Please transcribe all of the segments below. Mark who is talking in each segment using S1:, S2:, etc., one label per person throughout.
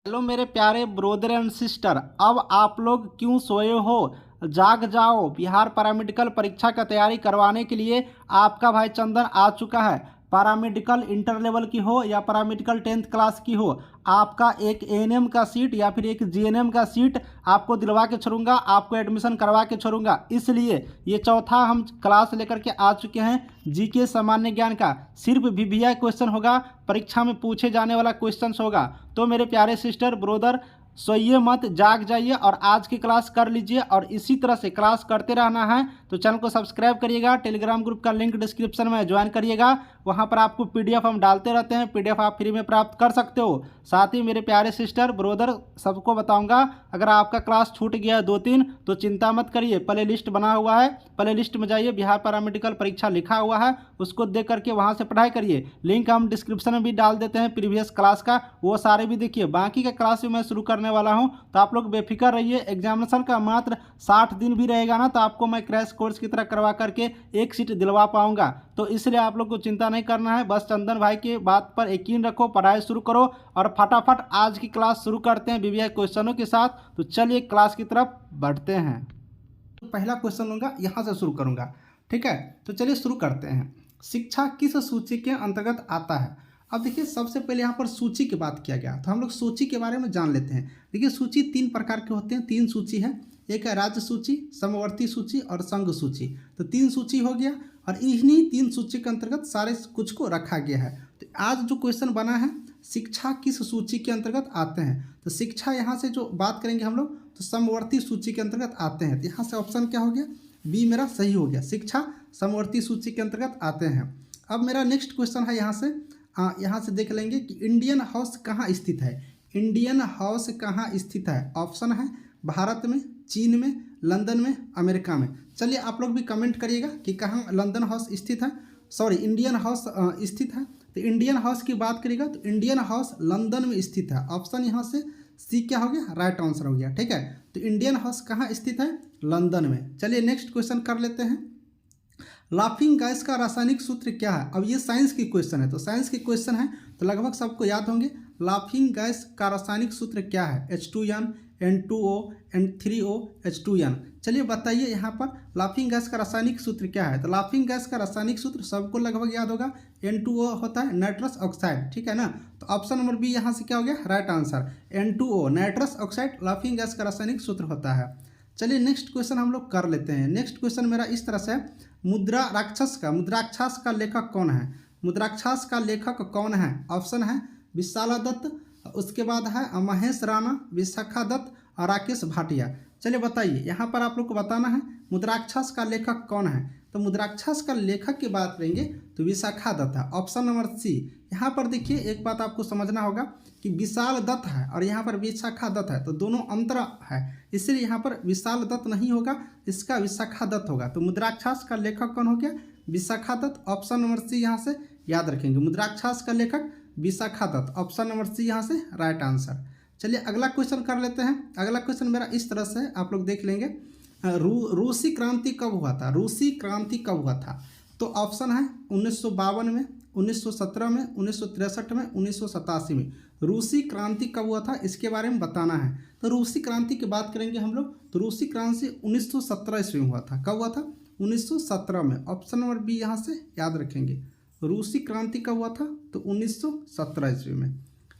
S1: Hello मेरे प्यारे brother and sister, अब आप लोग क्यों सोए हो? जाग जाओ। बिहार पैरामेडिकल परीक्षा का तैयारी करवाने के लिए आपका भाई चंदन आ चुका है। पैरामेडिकल इंटर लेवल की हो या पैरामेडिकल 10th क्लास की हो, आपका एक एएनएम का सीट या फिर एक जीएनएम का सीट आपको दिलवा के छोड़ूंगा, आपको एडमिशन करवा के छोड़ूंगा। इसलिए ये चौथा हम क्लास लेकर के आ चुके हैं। जीके सामान्य ज्ञान का सिर्फ वीवीआई क्वेश्चन होगा, परीक्षा में पूछे जाने वाला क्वेश्चन होगा। तो मेरे प्यारे सिस्टर ब्रोदर, सोइए मत, जाग जाइए और आज की क्लास कर लीजिए। और इसी तरह से क्लास करते रहना है तो चैनल को सब्सक्राइब करिएगा। टेलीग्राम ग्रुप का लिंक डिस्क्रिप्शन में ज्वाइन करिएगा, वहां पर आपको पीडीएफ हम डालते रहते हैं, पीडीएफ आप फ्री में प्राप्त कर सकते हो। साथ ही मेरे प्यारे सिस्टर ब्रोदर सबको बताऊंगा, अगर आपका क्लास छूट गया 2-3 तो चिंता मत करिए, प्ले लिस्ट बना हुआ है, प्ले लिस्ट में जाइए, बिहार पैरामेडिकल परीक्षा लिखा हुआ है, उसको देख करके वहां से पढ़ाई करिए। लिंक हम डिस्क्रिप्शन में भी डाल देते हैं प्रीवियस क्लास का, वो सारे भी देखिए। बाकी का क्लास भी मैं शुरू करने वाला हूं, तो आप लोग बेफिक्र रहिए। एग्जामिनेशन का मात्र 60 दिन भी रहेगा ना, तो आपको मैं क्रैश कोर्स की तरह करवा करके एक सीट दिलवा पाऊंगा। तो इसलिए आप लोग को चिंता नहीं करना है, बस चंदन भाई की बात पर यकीन रखो, पढ़ाई शुरू करो और फटाफट आज की क्लास शुरू करते हैं वीवीआई क्वेश्चनों के साथ। तो चलिए क्लास की तरफ बढ़ते हैं। तो पहला क्वेश्चन लूंगा, यहाँ से शुरू करूंगा, ठीक है? तो चलिए शुरू करते हैं। शिक्षा किस सूची के अंतर्गत आता है? अब देखिए, सबसे पहले यहाँ पर सूची की बात किया गया, तो हम लोग सूची के बारे में जान लेते हैं। देखिए, सूची 3 प्रकार के होते हैं, 3 सूची है। एक है राज्य सूची, समवर्ती सूची और संघ सूची। तो 3 सूची हो गया और इन्हीं 3 सूची के अंतर्गत सारे कुछ को रखा गया है। तो आज जो क्वेश्चन बना है, शिक्षा किस सूची के अंतर्गत आते हैं, तो शिक्षा यहाँ से जो बात करेंगे हम लोग, तो समवर्ती सूची के अंतर्गत आते हैं। तो यहाँ से ऑप्शन क्या हो गया? बी मेरा सही हो गया, शिक्षा समवर्ती सूची के अंतर्गत आते हैं। अब मेरा नेक्स्ट क्वेश्चन है, यहाँ से देख लेंगे कि इंडियन हाउस कहाँ स्थित है। इंडियन हाउस कहाँ स्थित है? ऑप्शन है भारत में, चीन में, लंदन में, अमेरिका में। चलिए आप लोग भी कमेंट करिएगा कि कहाँ लंदन हाउस स्थित है, सॉरी इंडियन हाउस स्थित है। तो इंडियन हाउस की बात करिएगा तो इंडियन हाउस लंदन में स्थित है। ऑप्शन यहाँ से सी क्या हो गया? राइट आंसर हो गया, ठीक है? तो इंडियन हाउस कहाँ स्थित है? लंदन में। चलिए नेक्स्ट क्वेश्चन कर लेते हैं। लाफिंग गैस का रासायनिक सूत्र क्या है? अब ये साइंस की क्वेश्चन है, तो साइंस की क्वेश्चन है तो लगभग सबको याद होंगे। लाफिंग गैस का रासायनिक सूत्र क्या है? H2N, N2O, N3O, H2N। चलिए बताइए यहाँ पर लाफिंग गैस का रासायनिक सूत्र क्या है? तो लाफिंग गैस का रासायनिक सूत्र सबको लगभग याद होगा, N2O होता है नाइट्रस ऑक्साइड, ठीक है ना? तो ऑप्शन नंबर बी यहाँ से क्या हो गया? Right answer, N2O nitrous oxide laughing gas का रासायनिक सूत्र होता है। चलिए नेक्स्ट क्वेश्चन हम लोग कर लेते हैं। नेक्स्ट क्वेश्चन मेरा इस तरह से, मुद्राक्षस का लेखक कौन है? मुद्राक्षस का लेखक कौन है? ऑप्शन है विशाला दत्त, उसके बाद है महेश राणा, विशाखा दत्त और राकेश भाटिया। चलिए बताइए, यहाँ पर आप लोग को बताना है मुद्राक्षस का लेखक कौन है। तो मुद्राक्षस का लेखक की बात करेंगे तो विशाखा दत्त है, ऑप्शन नंबर सी। यहाँ पर देखिए, एक बात आपको समझना होगा कि विशाल दत्त है और यहाँ पर विशाखा दत्त है, तो दोनों अंतर है, इसलिए यहाँ पर विशाल दत्त नहीं होगा, इसका विशाखा दत्त होगा। तो मुद्राक्षस का लेखक कौन हो गया? Vishakha Datta, option number C यहाँ से याद रखेंगे। मुद्राक्षस का लेखक Vishakha Datta, option number C यहाँ से राइट आंसर। चलिए अगला क्वेश्चन कर लेते हैं। अगला क्वेश्चन मेरा इस तरह से आप लोग देख लेंगे, रूसी क्रांति कब हुआ था? रूसी क्रांति कब हुआ था? तो ऑप्शन है 1952 में, 1917 में, 1963 में, 1987 में। रूसी क्रांति कब हुआ था, इसके बारे में बताना है। तो रूसी क्रांति की बात करेंगे हम लोग, तो रूसी क्रांति 1917 ईस्वी में हुआ था। कब हुआ था? 1917 में। ऑप्शन नंबर बी यहाँ से याद रखेंगे। रूसी क्रांति कब हुआ था? तो 1917 ईस्वी में।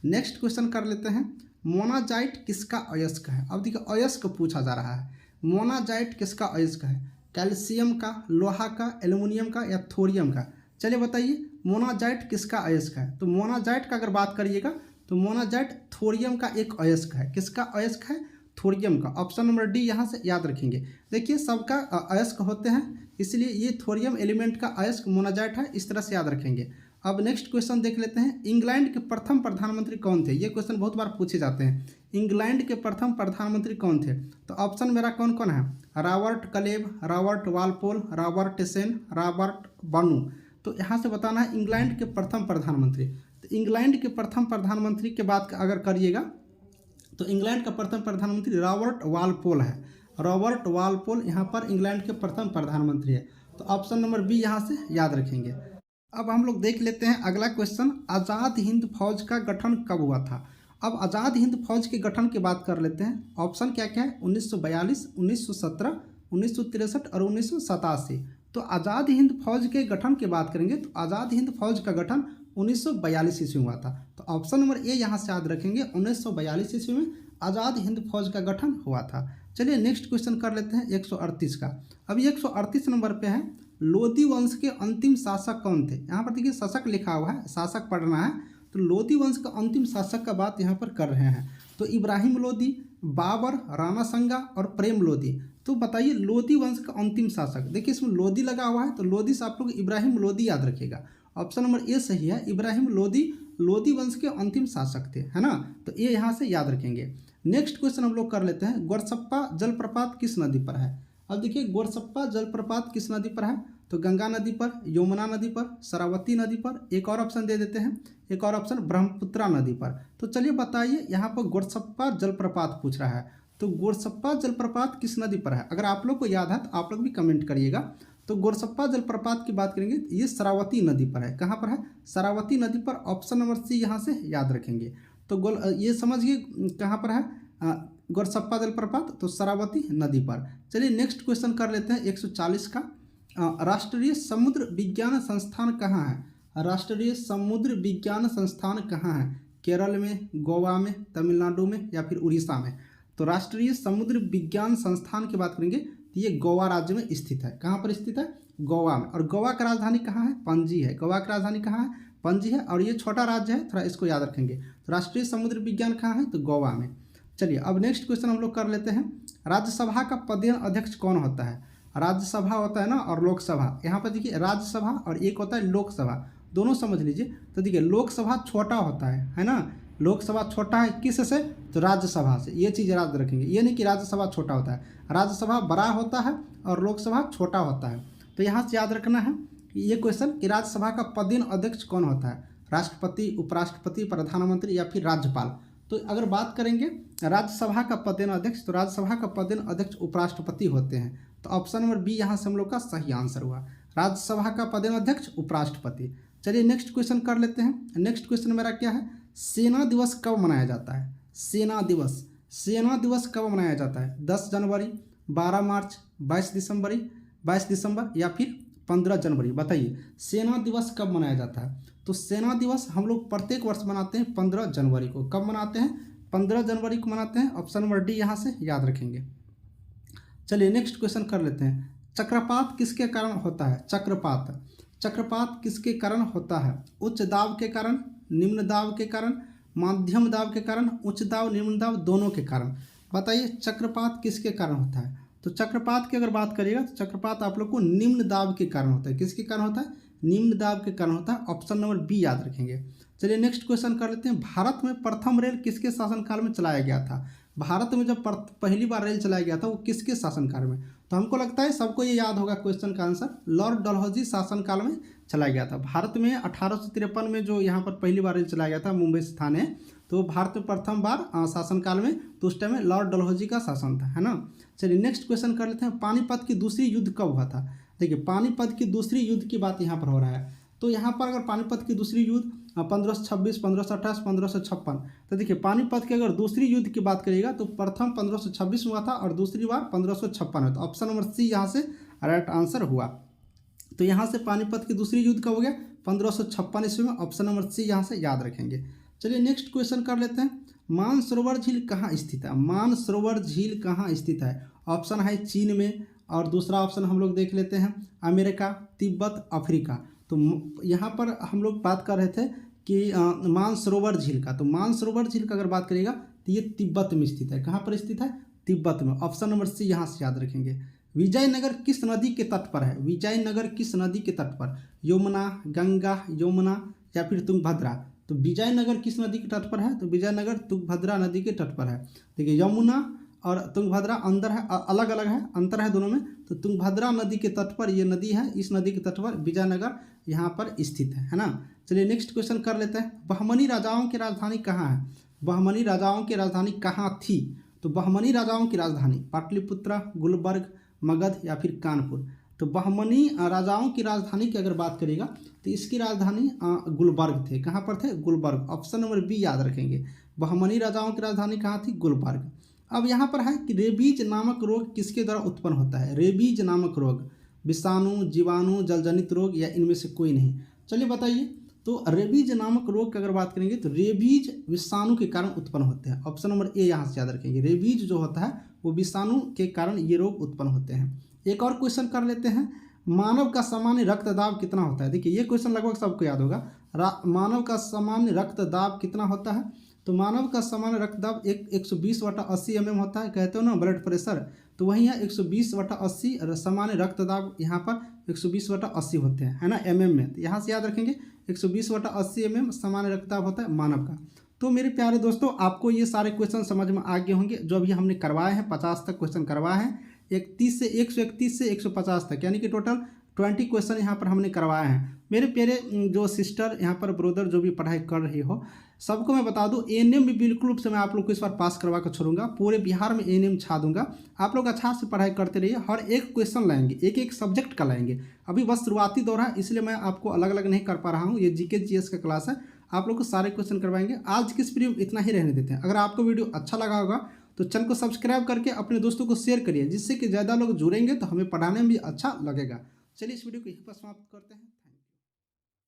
S1: नेक्स्ट क्वेश्चन कर लेते हैं, मोनाजाइट किसका अयस्क है? अब देखिए, अयस्क पूछा जा रहा है। मोनाजाइट किसका अयस्क है? कैल्शियम का, लोहा का, एल्युमिनियम का या थोरियम का? चलिए बताइए, मोनाजाइट किसका अयस्क है? तो मोनाजाइट का अगर बात करिएगा तो मोनाजाइट थोरियम का एक अयस्क है। किसका अयस्क है? थोरियम का। ऑप्शन नंबर डी यहाँ से याद रखेंगे। देखिए, सबका अयस्क होते हैं, इसलिए ये थोरियम एलिमेंट का अयस्क मोनाजाइट है, इस तरह से याद रखेंगे। अब नेक्स्ट क्वेश्चन देख लेते हैं, इंग्लैंड के प्रथम प्रधानमंत्री कौन थे? ये क्वेश्चन बहुत बार पूछे जाते हैं, इंग्लैंड के प्रथम प्रधानमंत्री कौन थे? तो ऑप्शन मेरा कौन कौन है? Robert Clive, Robert Walpole, Robert Sen, Robert Banu. तो यहाँ से बताना है इंग्लैंड के प्रथम प्रधानमंत्री। तो इंग्लैंड के प्रथम प्रधानमंत्री के बात अगर करिएगा तो इंग्लैंड का प्रथम प्रधानमंत्री रॉबर्ट वालपोल है। रॉबर्ट वालपोल यहाँ पर इंग्लैंड के प्रथम प्रधानमंत्री है। तो ऑप्शन नंबर बी यहाँ से याद रखेंगे। अब हम लोग देख लेते हैं अगला क्वेश्चन, आज़ाद हिंद फौज का गठन कब हुआ था? अब आज़ाद हिंद फौज के गठन की बात कर लेते हैं। ऑप्शन क्या क्या है? 1942, 1917, 1963 और 1987। तो आज़ाद हिंद फौज के गठन की बात करेंगे तो आज़ाद हिंद फौज का गठन 1942 ईस्वी में हुआ था। तो ऑप्शन नंबर ए यहाँ से याद रखेंगे, 1942 ईस्वी में आज़ाद हिंद फौज का गठन हुआ था। चलिए नेक्स्ट क्वेश्चन कर लेते हैं 138 का। अभी 138 नंबर पे है, लोदी वंश के अंतिम शासक कौन थे? यहाँ पर देखिए शासक लिखा हुआ है, शासक पढ़ना है। तो लोदी वंश का अंतिम शासक का बात यहाँ पर कर रहे हैं। तो इब्राहिम लोदी, बाबर, राणा संगा और प्रेम लोदी। तो बताइए लोदी वंश का अंतिम शासक, देखिए इसमें लोदी लगा हुआ है तो लोदी से आप लोग इब्राहिम लोदी याद रखिएगा। ऑप्शन नंबर ए सही है, इब्राहिम लोदी लोदी वंश के अंतिम शासक थे, है ना। तो ये यहाँ से याद रखेंगे। नेक्स्ट क्वेश्चन हम लोग कर लेते हैं, गोरसप्पा जलप्रपात किस नदी पर है? अब देखिए गोरसप्पा जलप्रपात किस नदी पर है? तो गंगा नदी पर, यमुना नदी पर, शरावती नदी पर, एक और ऑप्शन दे देते हैं, एक और ऑप्शन ब्रह्मपुत्रा नदी पर। तो चलिए बताइए यहाँ पर गोरसप्पा जलप्रपात पूछ रहा है, तो गोरसप्पा जलप्रपात किस नदी पर है? अगर आप लोग को याद है तो आप लोग भी कमेंट करिएगा। तो गोरसप्पा जलप्रपात की बात करेंगे ये शरावती नदी पर है। कहाँ पर है? शरावती नदी पर। ऑप्शन नंबर सी यहाँ से याद रखेंगे। तो ये समझिए कहाँ पर है गोरसप्पा जलप्रपात, तो शरावती नदी पर। चलिए नेक्स्ट क्वेश्चन कर लेते हैं 140 का। राष्ट्रीय समुद्र विज्ञान संस्थान कहाँ है? राष्ट्रीय समुद्र विज्ञान संस्थान कहाँ है? केरल में, गोवा में, तमिलनाडु में या फिर उड़ीसा में? तो राष्ट्रीय समुद्र विज्ञान संस्थान की बात करेंगे तो ये गोवा राज्य में स्थित है। कहाँ पर स्थित है? गोवा में। और गोवा का राजधानी कहाँ है? पणजी है। गोवा की राजधानी कहाँ है? पणजी है। और ये छोटा राज्य है, थोड़ा इसको याद रखेंगे। तो राष्ट्रीय समुद्र विज्ञान कहाँ है? तो गोवा में। चलिए अब नेक्स्ट क्वेश्चन हम लोग कर लेते हैं, राज्यसभा का पदेन अध्यक्ष कौन होता है? राज्यसभा होता है ना और लोकसभा। यहाँ पर देखिए राज्यसभा और एक होता है लोकसभा, दोनों समझ लीजिए। तो देखिए लोकसभा छोटा होता है ना, लोकसभा छोटा है किस से? तो राज्यसभा से। ये चीज़ याद रखेंगे, ये नहीं कि राज्यसभा छोटा होता है, राज्यसभा बड़ा होता है और लोकसभा छोटा होता है। तो यहाँ से याद रखना है ये क्वेश्चन कि राज्यसभा का पदेन अध्यक्ष कौन होता है? राष्ट्रपति, उपराष्ट्रपति, प्रधानमंत्री या फिर राज्यपाल? तो अगर बात करेंगे राज्यसभा का पदेन अध्यक्ष, तो राज्यसभा का पदेन अध्यक्ष उपराष्ट्रपति होते हैं। तो ऑप्शन नंबर बी यहाँ से हम लोग का सही आंसर हुआ, राज्यसभा का पदेन अध्यक्ष उपराष्ट्रपति। चलिए नेक्स्ट क्वेश्चन कर लेते हैं। नेक्स्ट क्वेश्चन मेरा क्या है, सेना दिवस कब मनाया जाता है? सेना दिवस, सेना दिवस कब मनाया जाता है? 10 जनवरी, 12 मार्च, 22 दिसंबर या फिर 15 जनवरी? बताइए सेना दिवस कब मनाया जाता है? तो सेना दिवस हम लोग प्रत्येक वर्ष मनाते हैं 15 जनवरी को। कब मनाते हैं? 15 जनवरी को मनाते हैं। ऑप्शन नंबर डी यहाँ से याद रखेंगे। चलिए नेक्स्ट क्वेश्चन कर लेते हैं, चक्रपात किसके कारण होता है? चक्रपात, चक्रपात किसके कारण होता है? उच्च दाब के कारण, निम्न दाब के कारण, माध्यम दाब के कारण, उच्च दाब निम्न दाब दोनों के कारण? बताइए चक्रपात किसके कारण होता है? तो चक्रपात की अगर बात करिएगा तो चक्रपात आप लोग को निम्न दाब के कारण होता है। किसके कारण होता है? निम्न दाब के कारण होता है। ऑप्शन नंबर बी याद रखेंगे। चलिए नेक्स्ट क्वेश्चन कर लेते हैं, भारत में प्रथम रेल किसके शासनकाल में चलाया गया था? भारत में जब पहली बार रेल चलाया गया था वो किसके शासनकाल में? तो हमको लगता है सबको ये याद होगा क्वेश्चन का आंसर, लॉर्ड डलहौजी शासनकाल में चलाया गया था। भारत में 1853 में जो यहाँ पर पहली बार रेल चलाया गया था मुंबई से थाने, तो भारत में प्रथम बार शासनकाल में, तो उस टाइम में लॉर्ड डलहौजी का शासन था, है ना। चलिए नेक्स्ट क्वेश्चन कर लेते हैं, पानीपत की दूसरी युद्ध कब हुआ था? देखिए पानीपत की दूसरी युद्ध की बात यहाँ पर हो रहा है। तो यहाँ पर अगर पानीपत की दूसरी युद्ध 1526, 1528, 1556, तो देखिए पानीपत की अगर दूसरी युद्ध की बात करिएगा तो प्रथम 1526 में हुआ था और दूसरी बार 1556 में। तो ऑप्शन नंबर सी यहाँ से राइट आंसर हुआ। तो यहाँ से पानीपत की दूसरी युद्ध कब हो गया? 1556 ईस्वी में। ऑप्शन नंबर सी यहाँ से याद रखेंगे। चलिए नेक्स्ट क्वेश्चन कर लेते हैं, मानसरोवर झील कहाँ स्थित है? मानसरोवर झील कहाँ स्थित है? ऑप्शन है चीन में, और दूसरा ऑप्शन हम लोग देख लेते हैं अमेरिका, तिब्बत, अफ्रीका। तो यहाँ पर हम लोग बात कर रहे थे कि मानसरोवर झील का, तो मानसरोवर झील का अगर बात करिएगा तो ये तिब्बत में स्थित है। कहाँ पर स्थित है? तिब्बत में। ऑप्शन नंबर सी यहाँ से याद रखेंगे। विजयनगर किस नदी के तट पर है? विजयनगर किस नदी के तट पर? यमुना, गंगा, यमुना या फिर तुंगभद्रा? तो विजयनगर किस नदी के तट पर है? तो विजयनगर तुंगभद्रा नदी के तट पर है। देखिए यमुना और तुंगभद्रा अंदर है, अलग अलग है, अंतर है दोनों में। तो तुंगभद्रा नदी के तट पर ये नदी है, इस नदी के तट पर विजयनगर यहाँ पर स्थित है ना। चलिए नेक्स्ट क्वेश्चन कर लेते हैं, बहमनी राजाओं की राजधानी कहाँ है? बहमनी राजाओं की राजधानी कहाँ थी? तो बहमनी राजाओं की राजधानी पाटलिपुत्र, गुलबर्ग, मगध या फिर कानपुर? तो बहमनी राजाओं की राजधानी की अगर बात करिएगा तो इसकी राजधानी गुलबर्ग थे। कहाँ पर थे? गुलबर्ग। ऑप्शन नंबर बी याद रखेंगे। बहमनी राजाओं की राजधानी कहाँ थी? गुलबर्ग। अब यहाँ पर है कि रेबीज नामक रोग किसके द्वारा उत्पन्न होता है? रेबीज नामक रोग विषाणु, जीवाणु, जलजनित रोग या इनमें से कोई नहीं? चलिए बताइए। तो रेबीज नामक रोग की अगर बात करेंगे तो रेबीज विषाणु के कारण उत्पन्न होते हैं। ऑप्शन नंबर ए यहाँ से याद रखेंगे। रेबीज जो होता है वो विषाणु के कारण ये रोग उत्पन्न होते हैं। एक और क्वेश्चन कर लेते हैं। मानव का सामान्य रक्तदाब कितना होता है? देखिए ये क्वेश्चन लगभग सबको याद होगा। मानव का सामान्य रक्तदाब कितना होता है? तो मानव का सामान्य रक्तदाब 120/80 mm होता है। कहते हो ना ब्लड प्रेशर, तो वही है 120/80। सामान्य रक्तदाब यहाँ पर 120/80 होते हैं, है ना, mm में। तो यहाँ से याद रखेंगे 120/80 mm सामान्य रक्तदाब होता है मानव का। तो मेरे प्यारे दोस्तों, आपको ये सारे क्वेश्चन समझ में आ गए होंगे जो अभी हमने करवाए हैं। 50 तक क्वेश्चन करवाए हैं, 131 से 150 तक, यानी कि टोटल 20 क्वेश्चन यहाँ पर हमने करवाए हैं। मेरे प्यारे जो सिस्टर यहाँ पर ब्रदर जो भी पढ़ाई कर रही हो, सबको मैं बता दूं एएनएम भी बिल्कुल रूप से मैं आप लोग को इस बार पास करवा कर छोड़ूंगा। पूरे बिहार में एएनएम छा दूंगा। आप लोग अच्छा से पढ़ाई करते रहिए। हर एक क्वेश्चन लाएंगे, एक एक सब्जेक्ट का लाएंगे। अभी बस शुरुआती दौर है, इसलिए मैं आपको अलग अलग नहीं कर पा रहा हूँ। ये जीके जीएस का क्लास है, आप लोग को सारे क्वेश्चन करवाएंगे। आज की इस वीडियो में इतना ही रहने देते हैं। अगर आपको वीडियो अच्छा लगा होगा तो चैनल को सब्सक्राइब करके अपने दोस्तों को शेयर करिए, जिससे कि ज़्यादा लोग जुड़ेंगे तो हमें पढ़ाने में भी अच्छा लगेगा। चलिए इस वीडियो को यहीं पर समाप्त करते हैं।